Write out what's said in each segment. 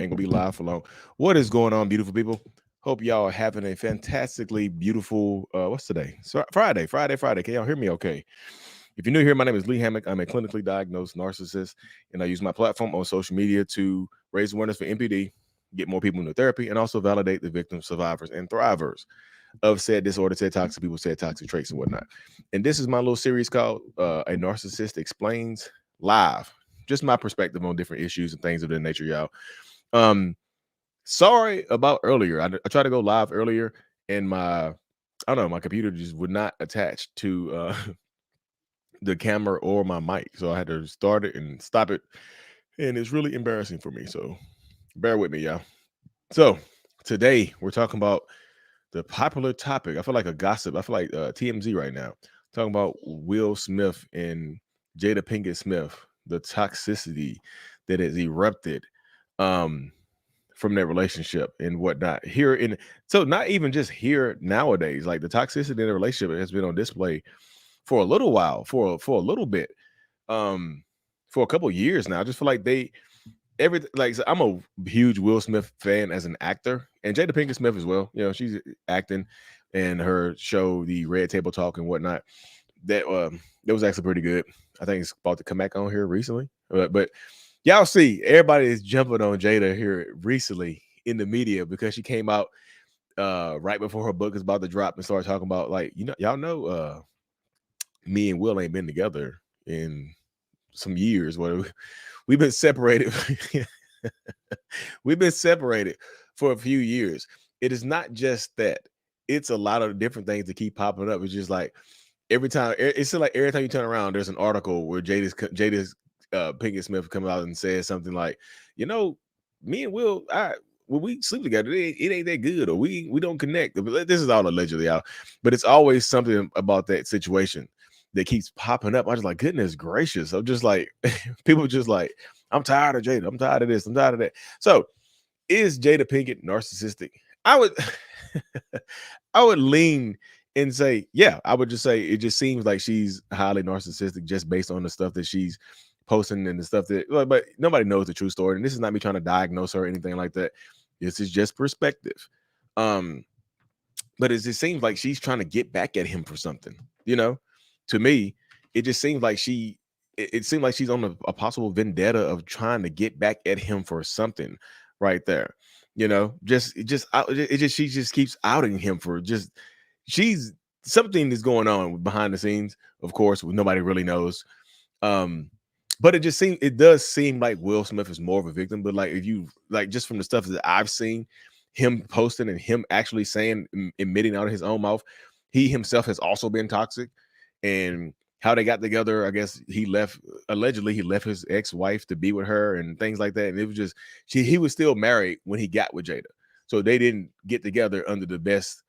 Ain't gonna be live for long. What is going on, beautiful people? Hope y'all are having a fantastically beautiful what's today? Friday. Can y'all hear me okay? If you're new here, my name is Lee Hammock. I'm a clinically diagnosed narcissist, and I use my platform on social media to raise awareness for NPD, get more people into therapy, and also validate the victims, survivors, and thrivers of said disorder, said toxic people, said toxic traits, and whatnot. And this is my little series called A Narcissist Explains Live. Just my perspective on different issues and things of that nature, y'all. Sorry about earlier. I tried to go live earlier, and I don't know, my computer just would not attach to the camera or my mic. So I had to start it and stop it. And it's really embarrassing for me. So bear with me, y'all. So today we're talking about the popular topic. I feel like a gossip. I feel like TMZ right now. Talking about Will Smith and Jada Pinkett Smith, the toxicity that has erupted from their relationship and whatnot. So not even just here nowadays, like the toxicity in the relationship has been on display for a little while, for a little bit, for a couple years now. I just feel like so I'm a huge Will Smith fan as an actor, and Jada Pinkett Smith as well. You know, she's acting in her show, the Red Table Talk and whatnot. That was actually pretty good. I think it's about to come back on here recently, but y'all see everybody is jumping on Jada here recently in the media because she came out right before her book is about to drop and started talking about, like, y'all know me and Will ain't been together in some years. We've been separated. We've been separated for a few years. It is not just that. It's a lot of different things that keep popping up. It's just like every time you turn around, there's an article where Jada's Pinkett Smith come out and says something like, me and Will, when we sleep together, it ain't that good, or we don't connect. This is all allegedly out, but it's always something about that situation that keeps popping up. I was like, goodness gracious. I'm just like, people just like, I'm tired of Jada. I'm tired of this. I'm tired of that. So is Jada Pinkett narcissistic? I would I would lean and say, yeah, I would just say it just seems like she's highly narcissistic just based on the stuff that she's posting and the stuff but nobody knows the true story. And this is not me trying to diagnose her or anything like that. This is just perspective. But it just seems like she's trying to get back at him for something, to me. It just seems like it seemed like she's on a possible vendetta of trying to get back at him for something right there. She just keeps outing him for she's something is going on behind the scenes, of course, nobody really knows. But it does seem like Will Smith is more of a victim. But like, if you like, just from the stuff that I've seen him posting and him actually saying, admitting out of his own mouth, he himself has also been toxic. And how they got together, I guess allegedly he left his ex-wife to be with her and things like that. And it was just, he was still married when he got with Jada. So they didn't get together under the best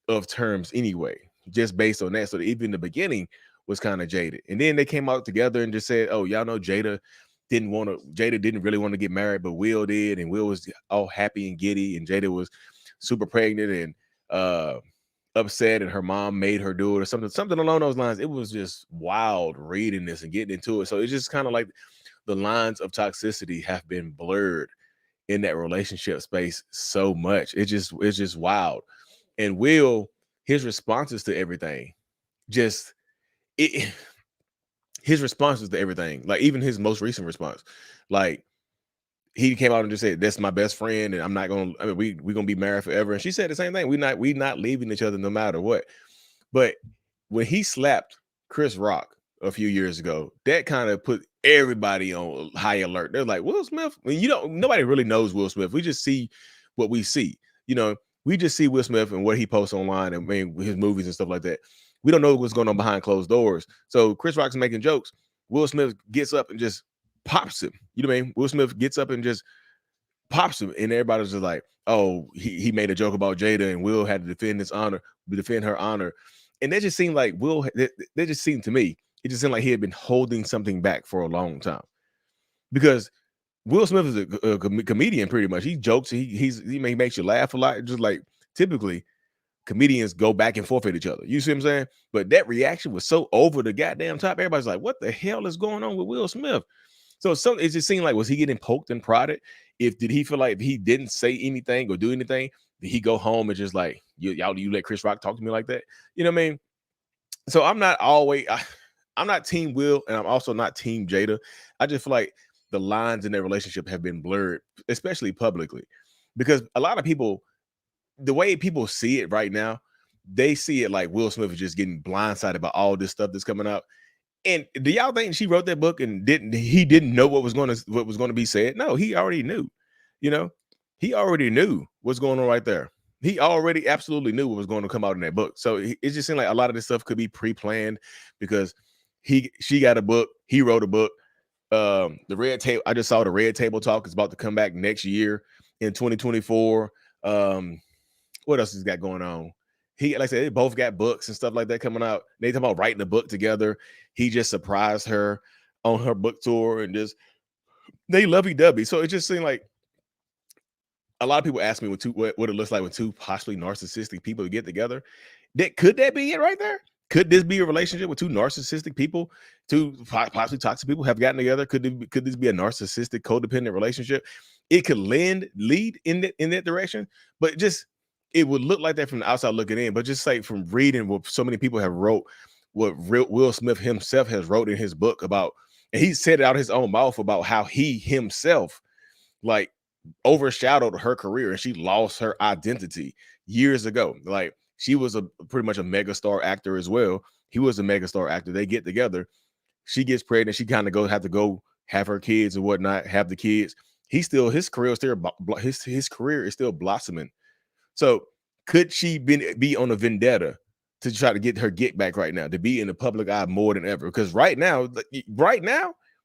of terms anyway, just based on that. So even the beginning was kind of jaded. And then they came out together and just said, oh, y'all know Jada didn't really want to get married, but Will did. And Will was all happy and giddy. And Jada was super pregnant and upset, and her mom made her do it or something along those lines. It was just wild reading this and getting into it. So it's just kind of like the lines of toxicity have been blurred in that relationship space so much. It's just wild. And Will, his responses to everything, his responses to everything, like even his most recent response, like he came out and just said, that's my best friend, and I'm not gonna, we're gonna be married forever. And she said the same thing. We not leaving each other no matter what. But when he slapped Chris Rock a few years ago, that kind of put everybody on high alert. They're like, Will Smith? I mean, nobody really knows Will Smith. We just see what we see. We just see Will Smith and what he posts online and his movies and stuff like that. We don't know what's going on behind closed doors. So Chris Rock's making jokes. Will Smith gets up and just pops him. You know what I mean? Will Smith gets up and just pops him, and everybody's just like, oh, he made a joke about Jada, and Will had to defend her honor. And that just seemed like that just seemed to me, it just seemed like he had been holding something back for a long time. Because Will Smith is a comedian pretty much. He jokes, he makes you laugh a lot. Just like typically comedians go back and forth at each other. You see what I'm saying? But that reaction was so over the goddamn top. Everybody's like, what the hell is going on with Will Smith? So it just seemed like, was he getting poked and prodded if did he feel like if he didn't say anything or do anything, did he go home and just like you let Chris Rock talk to me like that? You know what I mean? So I'm not team Will, and I'm also not team Jada. I just feel like the lines in their relationship have been blurred, especially publicly, because a lot of people, the way people see it right now, they see it like Will Smith is just getting blindsided by all this stuff that's coming out. And do y'all think she wrote that book and didn't know what was going to be said? No, he already knew. You know, he already knew what's going on right there. He already absolutely knew what was going to come out in that book. So it just seemed like a lot of this stuff could be pre-planned because she got a book, he wrote a book. The red table, I just saw the red table talk is about to come back next year in 2024. What else has got going on? Like I said, they both got books and stuff like that coming out. They talk about writing a book together. He just surprised her on her book tour and just they lovey-dovey. So it just seemed like a lot of people ask me what it looks like when two possibly narcissistic people get together. Could that be it right there? Could this be a relationship with two narcissistic people, two possibly toxic people have gotten together? Could this be a narcissistic codependent relationship? It could lead in that direction, but it would look like that from the outside looking in. But just like from reading what so many people have wrote, what Will Smith himself has wrote in his book about, and he said it out his own mouth about how he himself like overshadowed her career and she lost her identity years ago. Like she was pretty much a megastar actor as well. He was a megastar actor. They get together. She gets pregnant. She kind of have to go have her kids and whatnot, have the kids. His career is still his career is still blossoming. So could she be on a vendetta to try to get her get back right now, to be in the public eye more than ever? Because right now,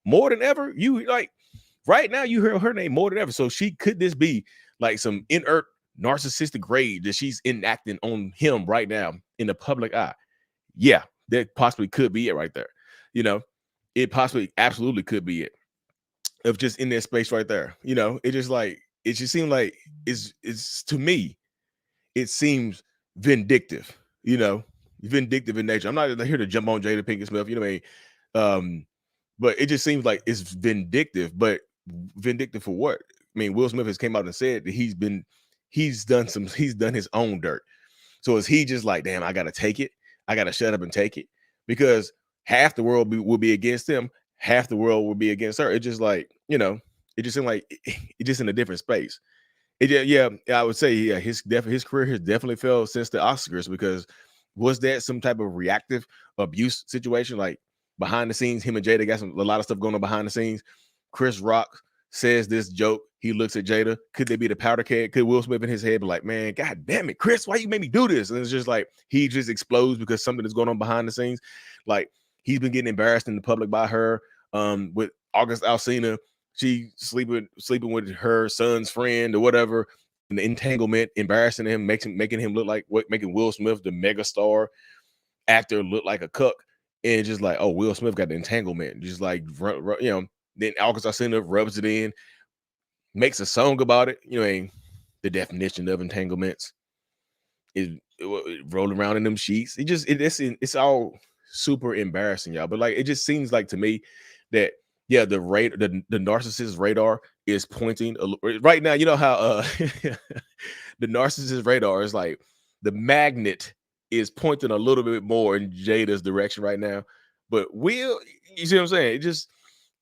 more than ever, right now you hear her name more than ever. So could this be like some inert narcissistic rage that she's enacting on him right now in the public eye? Yeah, that possibly could be it right there. It possibly absolutely could be it. Of just in that space right there. It just seemed like it's to me, it seems vindictive, vindictive in nature. I'm not here to jump on Jada Pinkett Smith, you know what I mean? But it just seems like it's vindictive, but vindictive for what? I mean, Will Smith has came out and said that he's done his own dirt. So is he just like, damn, I gotta take it? I gotta shut up and take it? Because half the world will be against him, half the world will be against her. It just like, it just seemed like it just in a different space. Yeah, I would say, yeah, his career has definitely fell since the Oscars, because was that some type of reactive abuse situation? Like behind the scenes, him and Jada got a lot of stuff going on behind the scenes. Chris Rock says this joke. He looks at Jada. Could they be the powder keg? Could Will Smith in his head be like, man, God damn it, Chris, why you made me do this? And it's just like he just explodes because something is going on behind the scenes. Like he's been getting embarrassed in the public by her. With August Alsina, she sleeping with her son's friend or whatever. And the entanglement, embarrassing him, making him look like making Will Smith, the megastar actor, look like a cuck. And just like, oh, Will Smith got the entanglement. Just like, then August Alsina rubs it in, makes a song about it. The definition of entanglements is rolling around in them sheets. It's all super embarrassing, y'all. But like, it just seems like to me that, yeah, the narcissist radar is pointing right now. You know how the narcissist radar is like the magnet is pointing a little bit more in Jada's direction right now. But Will, you see what I'm saying?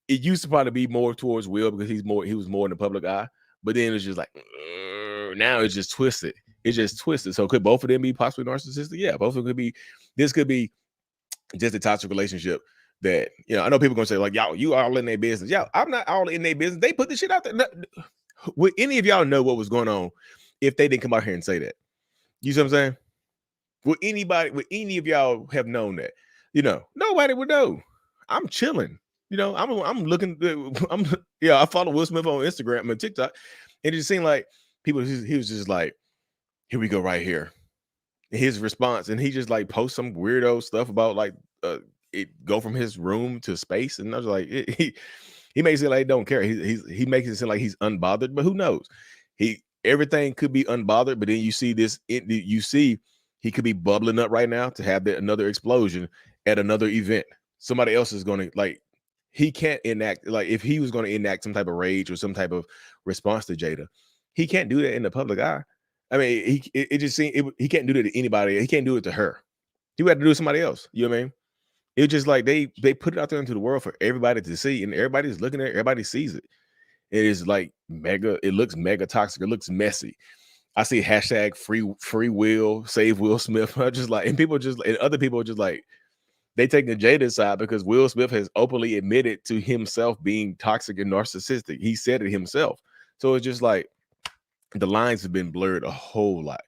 It used to probably be more towards Will because he was more in the public eye. But then it's just like now it's just twisted. It's just twisted. So could both of them be possibly narcissistic? Yeah, both of them could be. This could be just a toxic relationship that, I know people are gonna say like, y'all, you all in their business. Yeah, I'm not all in their business. They put the shit out there. Would any of y'all know what was going on if they didn't come out here and say that? You see what I'm saying? Would any of y'all have known that? Nobody would know. I'm chilling. I'm looking. I follow Will Smith on Instagram and TikTok, and it just seemed like people. He was just like, here we go right here. His response, and he just like posts some weirdo stuff about like it go from his room to space, and I was like, he makes it like don't care. He makes it seem like he's unbothered, but who knows? Everything could be unbothered, but then you see he could be bubbling up right now to have another explosion at another event. Somebody else is going to like he can't enact, like, if he was going to enact some type of rage or some type of response to Jada, he can't do that in the public eye. I mean, it just seemed he can't do that to anybody. He can't do it to her. He would have to do it to somebody else. You know what I mean? It's just like they put it out there into the world for everybody to see, and everybody's looking at it, everybody sees it. It is like mega, it looks mega toxic, it looks messy. I see hashtag free will, save Will Smith. I just like, and people just, and other people are just like, they take the Jada side because Will Smith has openly admitted to himself being toxic and narcissistic. He said it himself. So it's just like the lines have been blurred a whole lot.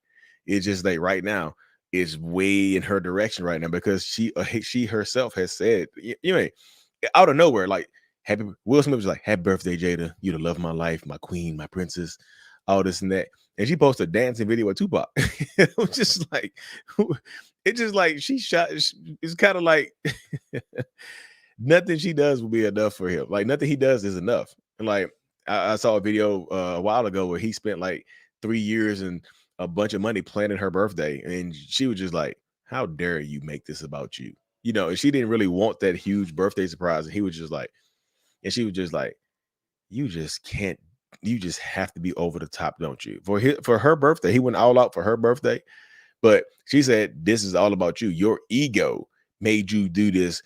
It's just like right now it's way in her direction right now because she herself has said, you know, out of nowhere, like, happy Will Smith was like, happy birthday, Jada. You the love of my life, my queen, my princess, all this and that. And she posted a dancing video with Tupac. It was just like, it's just like she shot. It's kind of like nothing she does will be enough for him. Like nothing he does is enough. And like I saw a video a while ago where he spent like 3 years and a bunch of money planning her birthday, and she was just like, "How dare you make this about you?" You know, and she didn't really want that huge birthday surprise. And he was just like, and she was just like, "You just can't. You just have to be over the top, don't you?" For her birthday, he went all out for her birthday. But she said, "This is all about you. Your ego made you do this,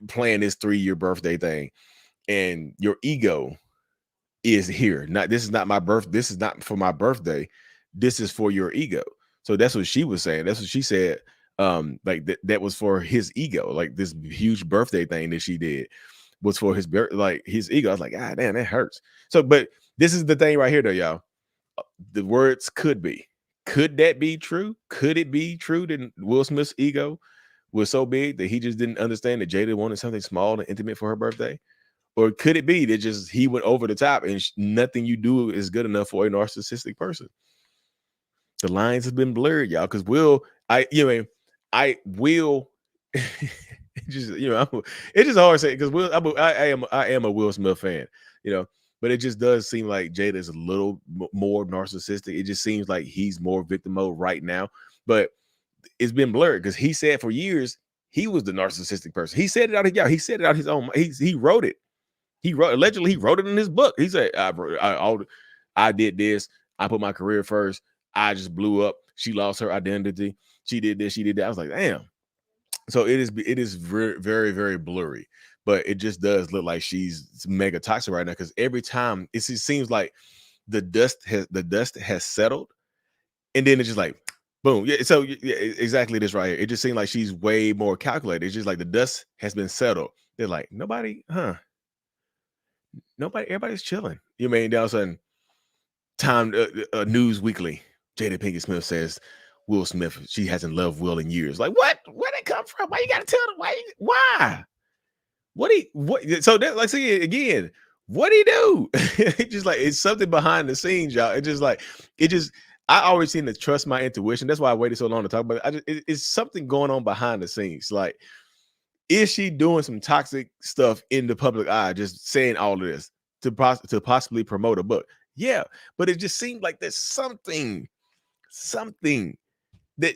plan this 3-year birthday thing, and your ego is here. Not this is not my birth. This is not for my birthday. This is for your ego." So that's what she was saying. That's what she said. Like that was for his ego. Like this huge birthday thing that she did was for like his ego. I was like, ah, damn, that hurts. So, but this is the thing right here, though, y'all. The words could be. Could that be true? Could it be true that Will Smith's ego was so big that he just didn't understand that Jada wanted something small and intimate for her birthday? Or could it be that just he went over the top and nothing you do is good enough for a narcissistic person? The lines have been blurred, y'all. Because I will. Just it's just hard to say because I am a Will Smith fan, but it just does seem like Jada is a little more narcissistic. It just seems like he's more victim mode right now, but it's been blurred because he said for years he was the narcissistic person. He said it out. He said it out his own. He wrote it. Allegedly he wrote it in his book. He said, I did this. I put my career first. I just blew up. She lost her identity. She did this. She did that. I was like, damn. So it is very, very, very blurry, but it just does look like she's mega toxic right now because every time it seems like the dust has settled, and then it's just like boom. Yeah, so yeah, exactly this right here. It just seems like she's way more calculated. It's just like the dust has been settled. They're like, nobody, everybody's chilling. You mean all of a sudden, Time News Weekly, Jada Pinkett Smith says Will Smith, she hasn't loved Will in years. Like, what? Where'd it come from? Why you gotta tell them? Why? What? So that, like, see again, what'd he do? It's just like it's something behind the scenes, y'all. It's just like I always seem to trust my intuition. That's why I waited so long to talk about it. It's something going on behind the scenes. Like, is she doing some toxic stuff in the public eye, just saying all of this to possibly promote a book? Yeah, but it just seemed like there's something that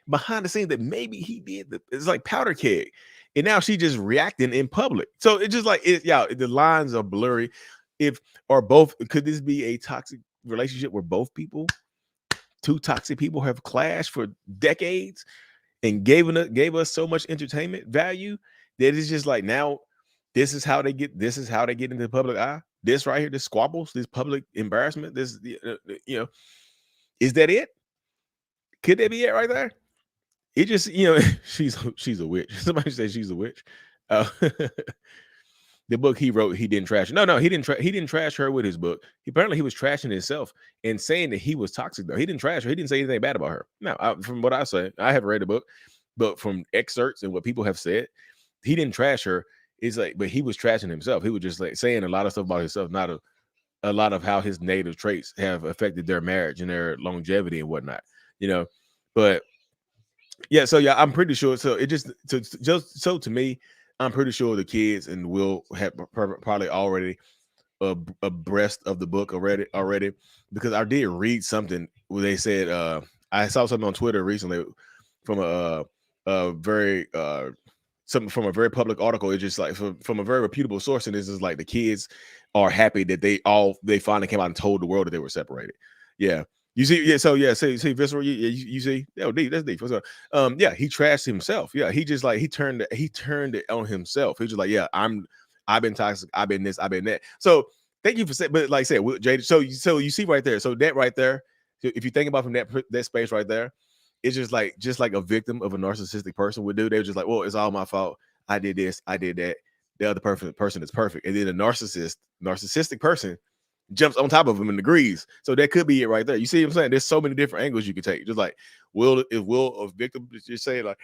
behind the scenes that maybe he did. It's like powder keg, and now she just reacting in public. So it's just like the lines are blurry. Could this be a toxic relationship where two toxic people have clashed for decades and gave us so much entertainment value that it's just like now this is how they get into the public eye. This right here, this squabbles, this public embarrassment, this is that it? Could that be it right there? It just she's a witch. Somebody said she's a witch. The book he wrote, he didn't trash. No, he didn't trash her with his book. Apparently he was trashing himself and saying that he was toxic though. He didn't trash her. He didn't say anything bad about her. No, from what I say, I haven't read the book, but from excerpts and what people have said, he didn't trash her. It's like, but he was trashing himself. He was just like saying a lot of stuff about himself, not a lot of how his negative traits have affected their marriage and their longevity and whatnot. But yeah, so yeah, I'm pretty sure. So it just to me, I'm pretty sure the kids and Will have probably already abreast of the book already because I did read something where they said I saw something on Twitter recently from a very some from a very public article. It's just like from a very reputable source, and this is like the kids are happy that they finally came out and told the world that they were separated. Yeah. You see, yeah, so yeah, see, visceral, you see, oh, deep, that's deep. What's up? Yeah, he trashed himself. Yeah, he just like he turned it on himself. He's just like, yeah, I've been toxic, I've been this, I've been that. So thank you for saying, but like I said, Jada, so you see right there, so that right there, if you think about from that space right there, it's just like a victim of a narcissistic person would do. They're just like, well, it's all my fault. I did this, I did that. The other person is perfect, and then a narcissistic person jumps on top of him and agrees. So that could be it right there. You see what I'm saying? There's so many different angles you could take. Just like will a victim just say like,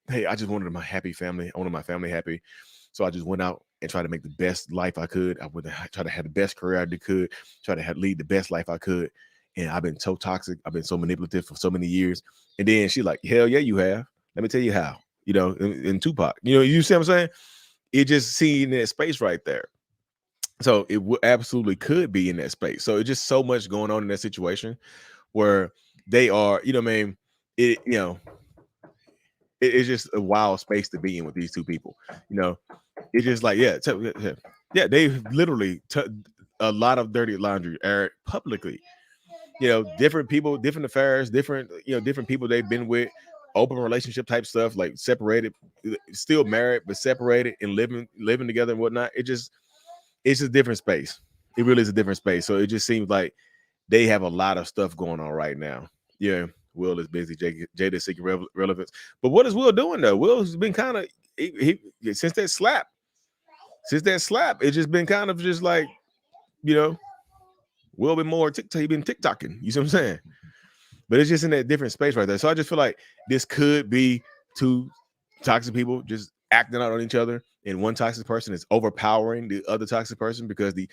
hey, I just wanted my happy family. I wanted my family happy. So I just went out and tried to make the best life I could. I would try to have the best career I could, try to lead the best life I could. And I've been so toxic. I've been so manipulative for so many years. And then she's like, hell yeah, you have. Let me tell you how. In Tupac. You see what I'm saying? It just seeing that space right there. So it absolutely could be in that space. So it's just so much going on in that situation where they are, what I mean? It's just a wild space to be in with these two people. It's just like, yeah, they've literally a lot of dirty laundry aired publicly. Different people, different affairs, different people they've been with, open relationship type stuff, like separated, still married but separated and living together and whatnot. It's a different space. It really is a different space. So it just seems like they have a lot of stuff going on right now. Yeah, Will is busy. Jada is seeking relevance. But what is Will doing though? Will's been kind of since that slap. It's just been kind of just like, you know, Will been more TikTok. He been TikToking. You see what I'm saying? But it's just in that different space right there. So I just feel like this could be two toxic people just acting out on each other, and one toxic person is overpowering the other toxic person because the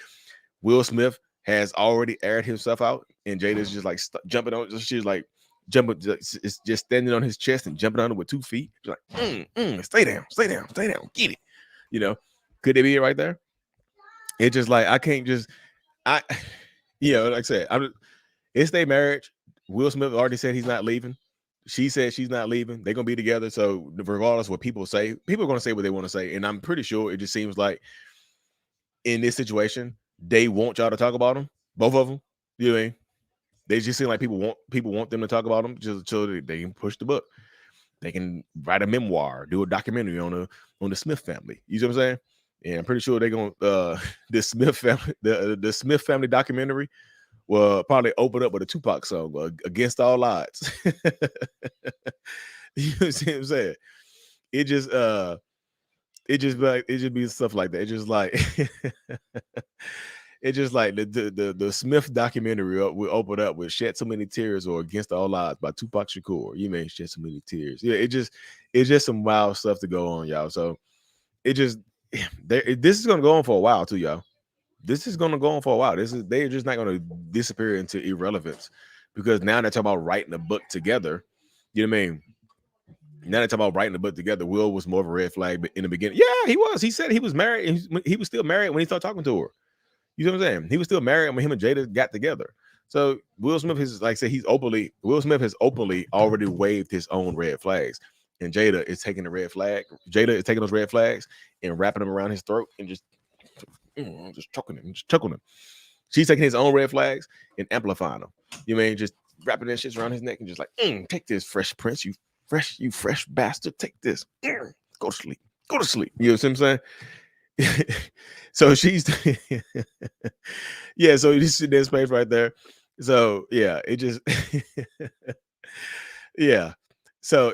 Will Smith has already aired himself out, and Jada's just like jumping on. She's like jumping, it's just standing on his chest and jumping on it with 2 feet. She's like, stay down, get it. Could they be it right there? It's just like I can't just I, like I said, it's their marriage. Will Smith already said he's not leaving. She said she's not leaving. They're gonna be together. So regardless of what people say, people are gonna say what they want to say. And I'm pretty sure it just seems like in this situation, they want y'all to talk about them, both of them. You know what I mean? They just seem like people want them to talk about them just so they can push the book. They can write a memoir, do a documentary on the Smith family. You see what I'm saying? And I'm pretty sure they're gonna the Smith family, the Smith family documentary will probably open up with a Tupac song, Against All Odds. You see what I'm saying? It just be stuff like that. It's just like it's just like the Smith documentary will open up with Shed So Many Tears or Against All Odds by Tupac Shakur. You may shed so many tears. Yeah, it's just some wild stuff to go on, y'all. So this is gonna go on for a while too, y'all. This is gonna go on for a while. They're just not gonna disappear into irrelevance because now they're talking about writing a book together. You know what I mean? Now they're talking about writing a book together. Will was more of a red flag in the beginning. Yeah, he was. He said he was married. He was still married when he started talking to her. You know what I'm saying? He was still married when him and Jada got together. So Will Smith is, like I said, Will Smith has openly already waved his own red flags. And Jada is taking the red flag. Jada is taking those red flags and wrapping them around his throat and just choking him. She's taking his own red flags and amplifying them. You mean just wrapping that shit around his neck and just like, take this, Fresh Prince, you fresh bastard, take this. Go to sleep. You know what I'm saying? So she's yeah, so you see that space right there. So yeah, it just yeah. So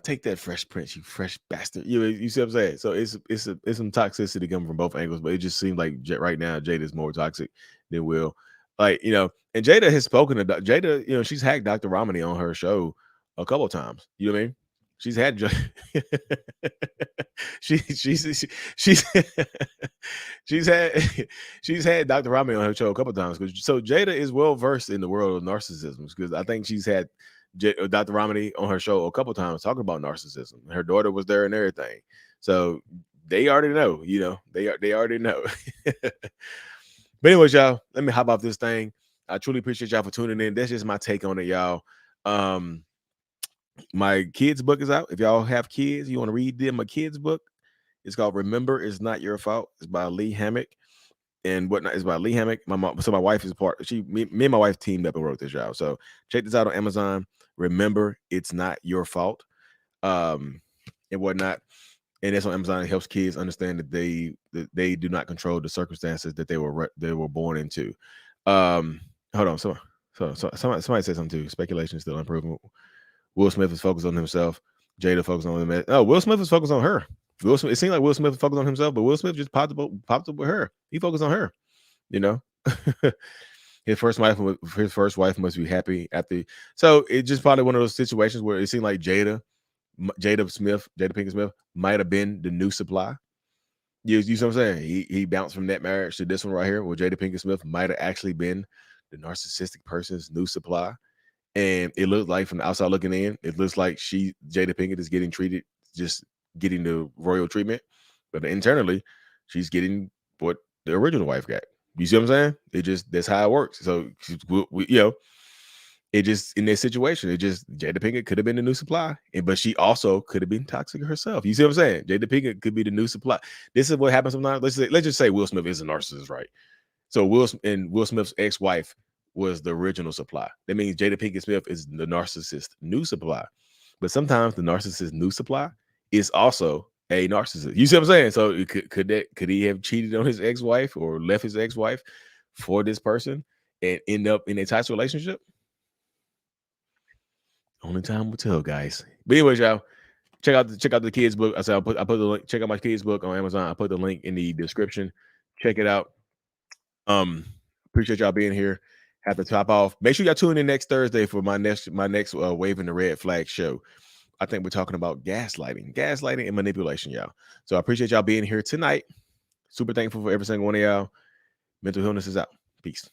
take that, Fresh Prince, you fresh bastard. You see what I'm saying? So it's some toxicity coming from both angles, but it just seems like right now Jada's more toxic than Will. Like, and Jada has spoken to Jada, she's hacked Dr. Romney on her show a couple of times. You know what I mean? She's had she's she's had Dr. Romney on her show a couple of times. So Jada is well versed in the world of narcissism because I think she's had Dr. Romney on her show a couple of times talking about narcissism. Her daughter was there and everything. So they already know, they already know. But anyways, y'all, let me hop off this thing. I truly appreciate y'all for tuning in. That's just my take on it, y'all. My kids' book is out. If y'all have kids, you want to read them a kids' book. It's called Remember It's Not Your Fault. It's by Lee Hammock. And whatnot is by Lee Hammock. My mom, so my wife is part. Me and my wife teamed up and wrote this, y'all. So check this out on Amazon. Remember, it's not your fault, um, and whatnot. And that's on Amazon. It helps kids understand that they do not control the circumstances that they were born into. Hold on, somebody said something too. Speculation is still unproven. Will Smith is focused on himself. Jada focused on him. Oh, Will Smith is focused on her. Will Smith, it seemed like Will Smith was focused on himself, but Will Smith just popped up with her. He focused on her, you know. his first wife must be happy after. So it's just probably one of those situations where it seemed like Jada Pinkett Smith might have been the new supply. You see what I'm saying? He bounced from that marriage to this one right here, where Jada Pinkett Smith might have actually been the narcissistic person's new supply. And it looks like from the outside looking in, it looks like Jada Pinkett is getting the royal treatment, but internally, she's getting what the original wife got. You see what I'm saying? That's how it works. So it just in this situation, Jada Pinkett could have been the new supply, but she also could have been toxic herself. You see what I'm saying? Jada Pinkett could be the new supply. This is what happens sometimes. Let's just say Will Smith is a narcissist, right? So Will Smith's ex-wife was the original supply. That means Jada Pinkett Smith is the narcissist new supply. But sometimes the narcissist new supply is also a narcissist. You see what I'm saying? So could he have cheated on his ex-wife or left his ex-wife for this person and end up in a toxic relationship? Only time will tell, guys. But anyways, y'all, check out the kids book. I said I put the link. Check out my kids book on Amazon. I put the link in the description. Check it out. Appreciate y'all being here. Have to top off. Make sure y'all tune in next Thursday for my next waving the red flag show. I think we're talking about gaslighting and manipulation, y'all. So I appreciate y'all being here tonight. Super thankful for every single one of y'all. Mental illness is out. Peace.